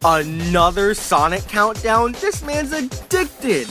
Another Sonic countdown? This man's addicted!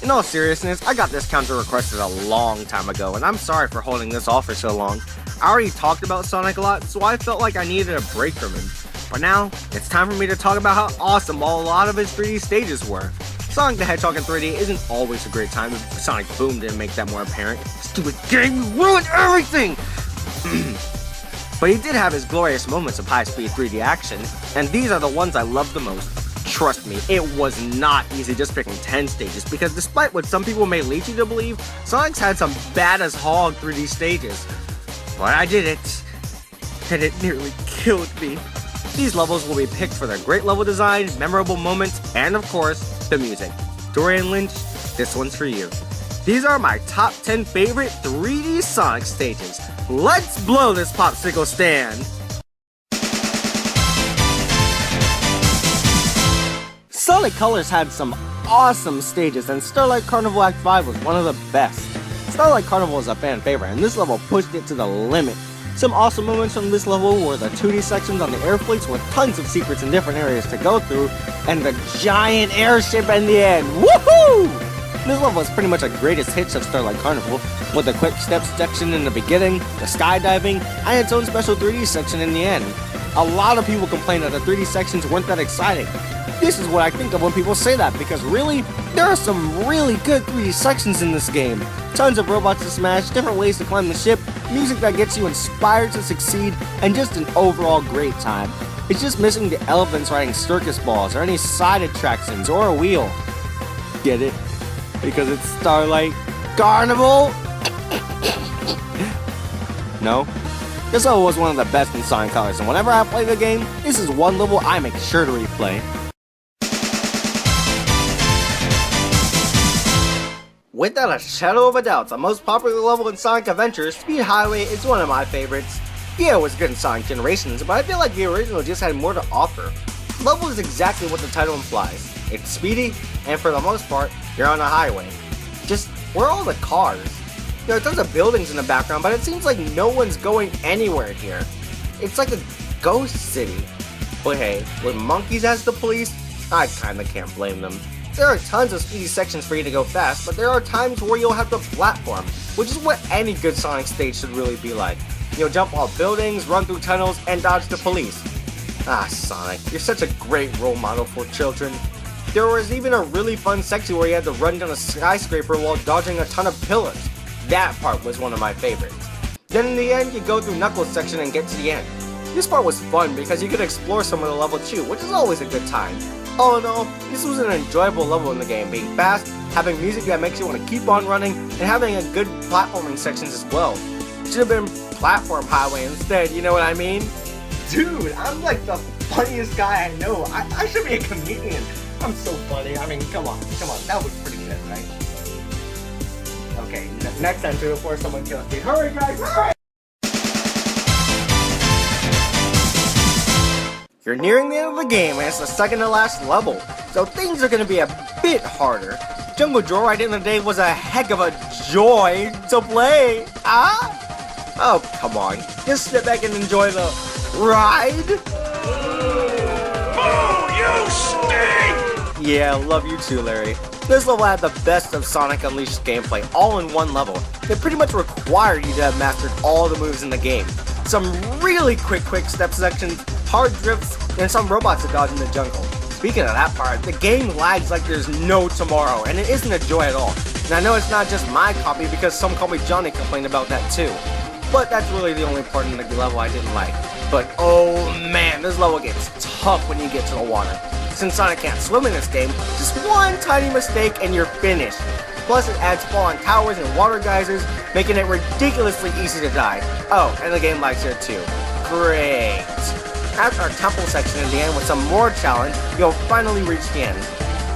In all seriousness, I got this counter requested a long time ago, and I'm sorry for holding this off for so long. I already talked about Sonic a lot, so I felt like I needed a break from him. But now, it's time for me to talk about how awesome a lot of his 3D stages were. Sonic the Hedgehog in 3D isn't always a great time if Sonic Boom didn't make that more apparent. Stupid game, you ruined everything! But he did have his glorious moments of high-speed 3D action, and these are the ones I love the most. Trust me, it was not easy just picking 10 stages, because despite what some people may lead you to believe, Sonic's had some bad-as-hog 3D stages. But I did it, and it nearly killed me. These levels will be picked for their great level design, memorable moments, and of course, the music. Dorian Lynch, this one's for you. These are my top 10 favorite 3D Sonic stages. Let's blow this popsicle stand! Sonic Colors had some awesome stages, and Starlight Carnival Act 5 was one of the best. Starlight Carnival is a fan favorite, and this level pushed it to the limit. Some awesome moments from this level were the 2D sections on the air fleets with tons of secrets in different areas to go through, and the giant airship in the end. Woohoo! This level is pretty much a greatest hits of Starlight Carnival, with the quick steps section in the beginning, the skydiving, and its own special 3D section in the end. A lot of people complain that the 3D sections weren't that exciting. This is what I think of when people say that, because really, there are some really good 3D sections in this game. Tons of robots to smash, different ways to climb the ship, music that gets you inspired to succeed, and just an overall great time. It's just missing the elephants riding circus balls, or any side attractions, or a wheel. Get it? Because it's Starlight Carnival? No? This level was one of the best in Sonic Colors, and whenever I play the game, this is one level I make sure to replay. Without a shadow of a doubt, the most popular level in Sonic Adventure, Speed Highway, is one of my favorites. Yeah, it was good in Sonic Generations, but I feel like the original just had more to offer. The level is exactly what the title implies. It's speedy, and for the most part, you're on a highway. Just, where are all the cars? There are tons of buildings in the background, but it seems like no one's going anywhere here. It's like a ghost city. But hey, with monkeys as the police, I kinda can't blame them. There are tons of speedy sections for you to go fast, but there are times where you'll have to platform, which is what any good Sonic stage should really be like. You'll jump off buildings, run through tunnels, and dodge the police. Ah, Sonic, you're such a great role model for children. There was even a really fun section where you had to run down a skyscraper while dodging a ton of pillars. That part was one of my favorites. Then in the end, you go through Knuckles' section and get to the end. This part was fun because you could explore some of the level too, which is always a good time. All in all, this was an enjoyable level in the game, being fast, having music that makes you want to keep on running, and having a good platforming sections as well. It should have been Platform Highway instead, you know what I mean? Dude, I'm like the funniest guy I know. I should be a comedian. I'm so funny. I mean, come on. That was pretty good, right? Okay, next time too, before someone kills me. Hurry, guys, hurry! You're nearing the end of the game, and it's the second to last level, so things are going to be a bit harder. Jungle Joyride in the day was a heck of a joy to play. Oh, come on. Just sit back and enjoy the ride. Boo, you stink! Yeah, love you too, Larry. This level had the best of Sonic Unleashed gameplay all in one level. It pretty much required you to have mastered all the moves in the game. Some really quick step sections, hard drifts, and some robots to dodge in the jungle. Speaking of that part, the game lags like there's no tomorrow, and it isn't a joy at all. And I know it's not just my copy because some Call Me Johnny complained about that too. But that's really the only part in the level I didn't like. But oh man, this level gets tough when you get to the water. Since Sonic can't swim in this game, just one tiny mistake and you're finished. Plus it adds falling towers and water geysers, making it ridiculously easy to die. Oh, and the game lags here too. Great. After our temple section in the end with some more challenge, you'll finally reach the end.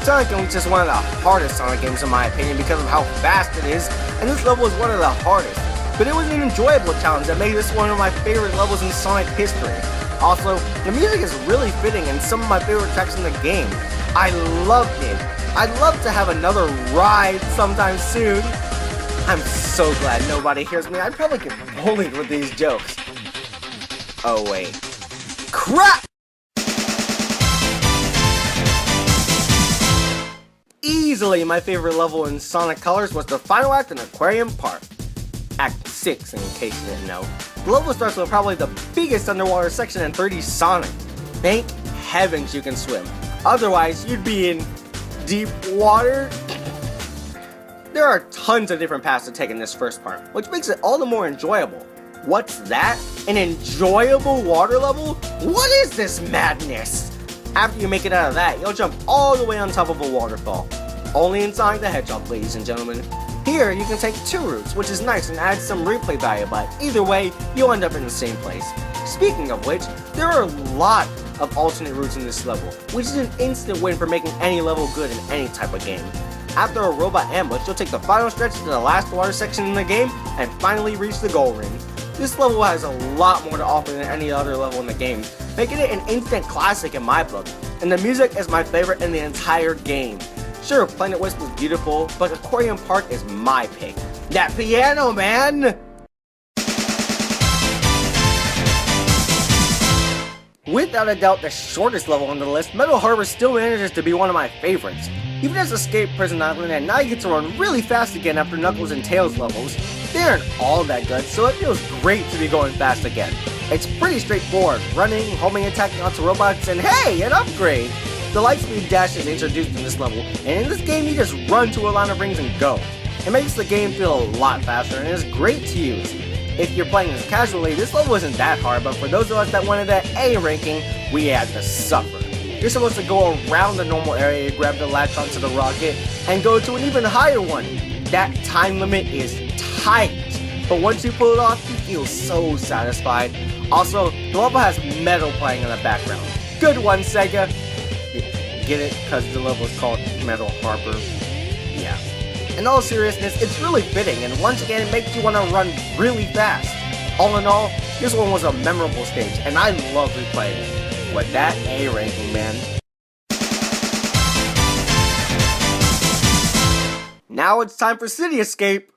Sonic Unleashed is one of the hardest Sonic games in my opinion because of how fast it is, and this level is one of the hardest. But it was an enjoyable challenge that made this one of my favorite levels in Sonic history. Also, the music is really fitting and some of my favorite tracks in the game. I loved it. I'd love to have another ride sometime soon. I'm so glad nobody hears me. I'd probably get bullied with these jokes. Oh wait. Crap! easily my favorite level in Sonic Colors was the final act in Aquarium Park. Act 6 in case you didn't know. The level starts with probably the biggest underwater section in 3D Sonic. Thank heavens you can swim. Otherwise, you'd be in deep water. There are tons of different paths to take in this first part, which makes it all the more enjoyable. What's that? An enjoyable water level? What is this madness? After you make it out of that, you'll jump all the way on top of a waterfall. Only in Sonic the Hedgehog, ladies and gentlemen. Here, you can take 2 routes, which is nice and adds some replay value, but either way, you'll end up in the same place. Speaking of which, there are a lot of alternate routes in this level, which is an instant win for making any level good in any type of game. After a robot ambush, you'll take the final stretch to the last water section in the game, and finally reach the goal ring. This level has a lot more to offer than any other level in the game, making it an instant classic in my book, and the music is my favorite in the entire game. Sure, Planet Wisp was beautiful, but Aquarium Park is my pick. That piano, man! Without a doubt the shortest level on the list, Metal Harbor still manages to be one of my favorites. Even as Escape Prison Island and now you get to run really fast again after Knuckles and Tails levels, they aren't all that good, so it feels great to be going fast again. It's pretty straightforward, running, homing, attacking onto robots, and hey, an upgrade! The Lightspeed Dash is introduced in this level, and in this game you just run to a line of rings and go. It makes the game feel a lot faster and is great to use. If you're playing this casually, this level isn't that hard, but for those of us that wanted that A ranking, we had to suffer. You're supposed to go around the normal area, grab the latch onto the rocket, and go to an even higher one. That time limit is tight, but once you pull it off, you feel so satisfied. Also, the level has metal playing in the background. Good one, Sega! Get it? Because the level is called Metal Harbor. Yeah. In all seriousness, it's really fitting, and once again, it makes you want to run really fast. All in all, this one was a memorable stage, and I love replaying it. With that A ranking, man. Now it's time for City Escape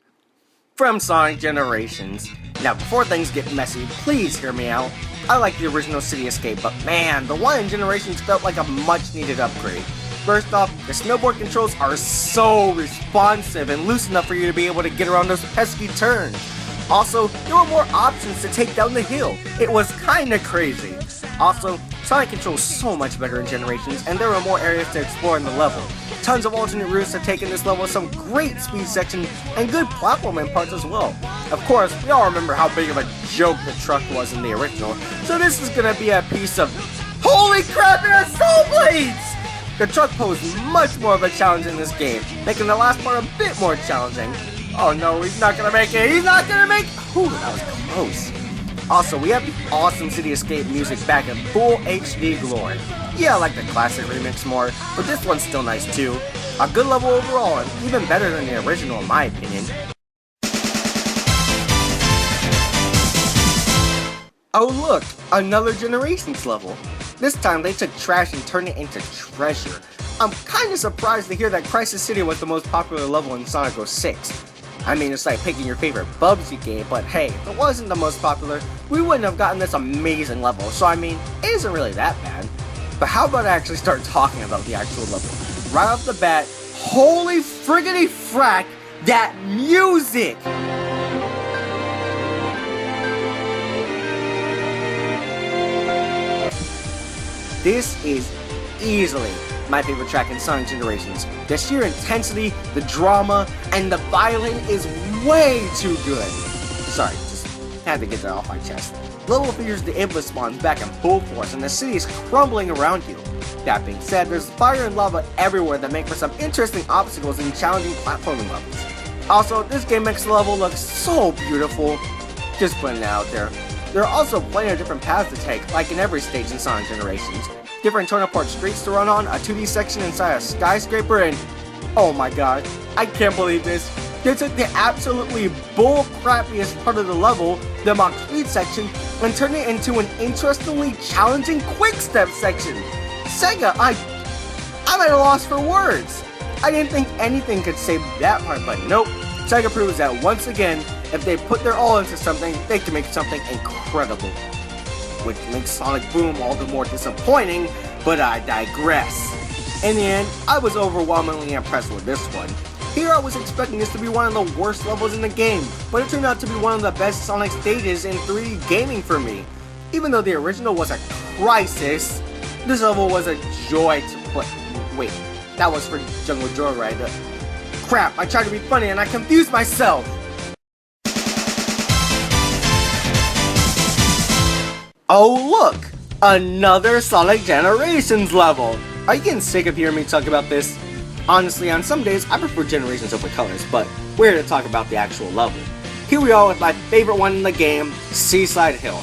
from Sonic Generations. Now, before things get messy, please hear me out. I like the original City Escape, but man, the one in Generations felt like a much-needed upgrade. First off, the snowboard controls are so responsive and loose enough for you to be able to get around those pesky turns. Also, there were more options to take down the hill. It was kinda crazy. Also, Sonic controls so much better in Generations, and there were more areas to explore in the level. Tons of alternate routes to take in this level, some great speed sections, and good platforming parts as well. Of course, we all remember how big of a joke the truck was in the original, so this is gonna be a piece of holy crap, it has soul blades! The truck posed much more of a challenge in this game, making the last part a bit more challenging. Oh no, he's not gonna make it, he's not gonna make it! Whew, that was close. Also, we have the awesome City Escape music back in full HD glory. Yeah, I like the classic remix more, but this one's still nice too. A good level overall, and even better than the original in my opinion. Oh look, another Generations level. This time they took trash and turned it into treasure. I'm kinda surprised to hear that Crisis City was the most popular level in Sonic 06. I mean, it's like picking your favorite Bubsy game, but hey, if it wasn't the most popular, we wouldn't have gotten this amazing level, so I mean, it isn't really that bad. But how about I actually start talking about the actual level? Right off the bat, holy friggity frack, that music! This is easily my favorite track in Sonic Generations. The sheer intensity, the drama, and the violin is way too good. Sorry, just had to get that off my chest. The level features the Iblis spawns back in full force and the city is crumbling around you. That being said, there's fire and lava everywhere that make for some interesting obstacles and challenging platforming levels. Also, this game makes the level look so beautiful. Just putting it out there. There are also plenty of different paths to take, like in every stage in Sonic Generations. Different torn-apart streets to run on, a 2D section inside a skyscraper, and oh my god, I can't believe this. They took the absolutely bull-crappiest part of the level, the Mach Speed section, and turned it into an interestingly challenging quick-step section. Sega, I'm at a loss for words. I didn't think anything could save that part, but nope. Sega proves that once again, if they put their all into something, they can make something incredible. Which makes Sonic Boom all the more disappointing, but I digress. In the end, I was overwhelmingly impressed with this one. Here I was expecting this to be one of the worst levels in the game, but it turned out to be one of the best Sonic stages in 3D gaming for me. Even though the original was a crisis, this level was a joy to play. Wait, that was for Jungle Joyride. Crap, I tried to be funny and I confused myself! Oh look! Another Sonic Generations level! Are you getting sick of hearing me talk about this? Honestly, on some days, I prefer Generations over Colors, but we're here to talk about the actual level. Here we are with my favorite one in the game, Seaside Hill.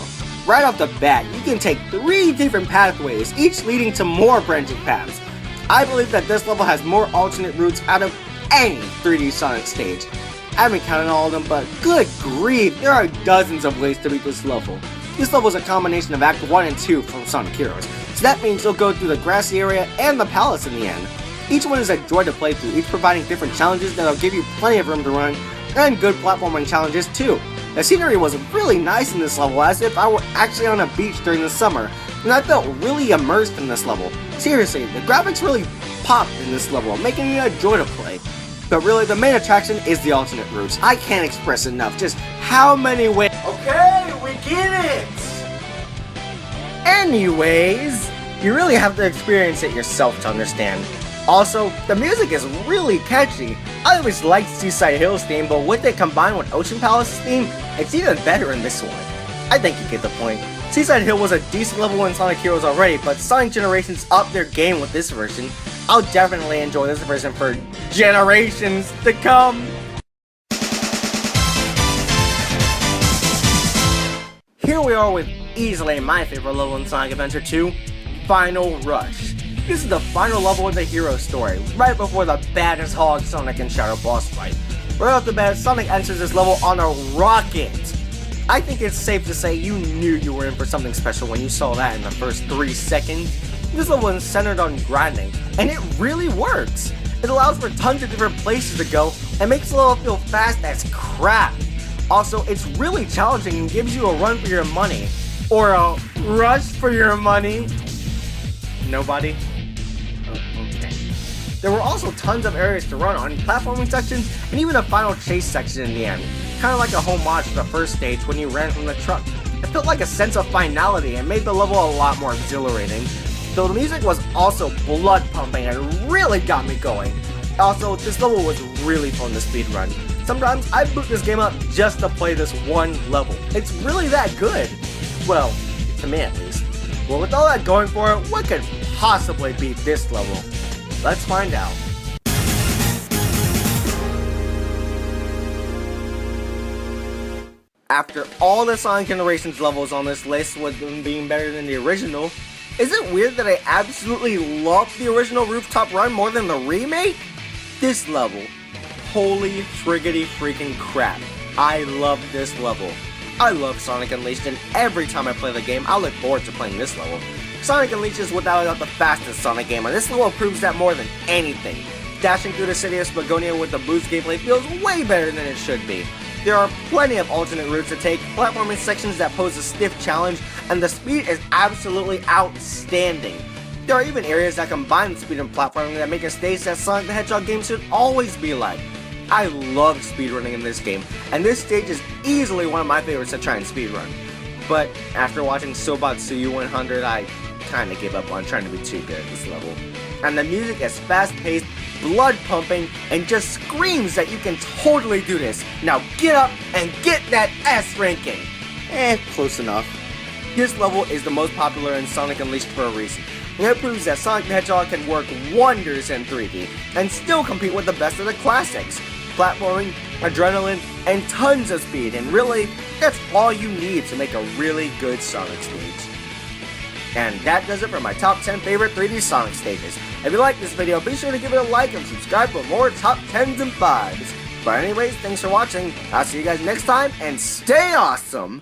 Right off the bat, you can take 3 different pathways, each leading to more branching paths. I believe that this level has more alternate routes out of any 3D Sonic stage. I haven't counted all of them, but good grief, there are dozens of ways to beat this level. This level is a combination of Act 1 and 2 from Sonic Heroes, so that means you'll go through the grassy area and the palace in the end. Each one is a joy to play through, each providing different challenges that'll give you plenty of room to run, and good platforming challenges too. The scenery was really nice in this level, as if I were actually on a beach during the summer, and I felt really immersed in this level. Seriously, the graphics really popped in this level, making it a joy to play. But really, the main attraction is the alternate routes. I can't express enough just how many ways. Okay, we get it! Anyways, you really have to experience it yourself to understand. Also, the music is really catchy. I always liked Seaside Hill's theme, but with it combined with Ocean Palace's theme, it's even better in this one. I think you get the point. Seaside Hill was a decent level in Sonic Heroes already, but Sonic Generations upped their game with this version. I'll definitely enjoy this version for generations to come. Here we are with easily my favorite level in Sonic Adventure 2, Final Rush. This is the final level of the hero story, right before the baddest Hog, Sonic, and Shadow boss fight. Right off the bat, Sonic enters this level on a rocket. I think it's safe to say you knew you were in for something special when you saw that in the first 3 seconds. This level is centered on grinding, and it really works. It allows for tons of different places to go, and makes the level feel fast as crap. Also, it's really challenging and gives you a run for your money. Or a rush for your money. Nobody? Okay. There were also tons of areas to run on, platforming sections, and even a final chase section in the end. Kind of like a homage to the first stage when you ran from the truck. It felt like a sense of finality and made the level a lot more exhilarating. Though the music was also blood pumping and really got me going. Also, this level was really fun to speedrun. Sometimes I boot this game up just to play this one level. It's really that good. Well, to me at least. Well, with all that going for it, what could possibly beat this level? Let's find out. After all the Sonic Generations levels on this list with them being better than the original, is it weird that I absolutely love the original Rooftop Run more than the remake? This level, holy friggity freaking crap, I love this level. I love Sonic Unleashed, and every time I play the game, I look forward to playing this level. Sonic Unleashed is without a doubt the fastest Sonic game, and this level proves that more than anything. Dashing through the city of Spagonia with the boost gameplay feels way better than it should be. There are plenty of alternate routes to take, platforming sections that pose a stiff challenge, and the speed is absolutely outstanding. There are even areas that combine speed and platforming that make a stage that Sonic the Hedgehog games should always be like. I love speedrunning in this game, and this stage is easily one of my favorites to try and speedrun. But after watching Sobot Suyu 100, I kinda gave up on trying to be too good at this level. And the music is fast-paced, blood-pumping, and just screams that you can totally do this. Now get up and get that S ranking! Close enough. This level is the most popular in Sonic Unleashed for a reason, and it proves that Sonic the Hedgehog can work wonders in 3D, and still compete with the best of the classics. Platforming, adrenaline, and tons of speed, and really, that's all you need to make a really good Sonic stage. And that does it for my top 10 favorite 3D Sonic stages. If you like this video, be sure to give it a like and subscribe for more top 10s and 5s. But anyways, thanks for watching, I'll see you guys next time, and stay awesome!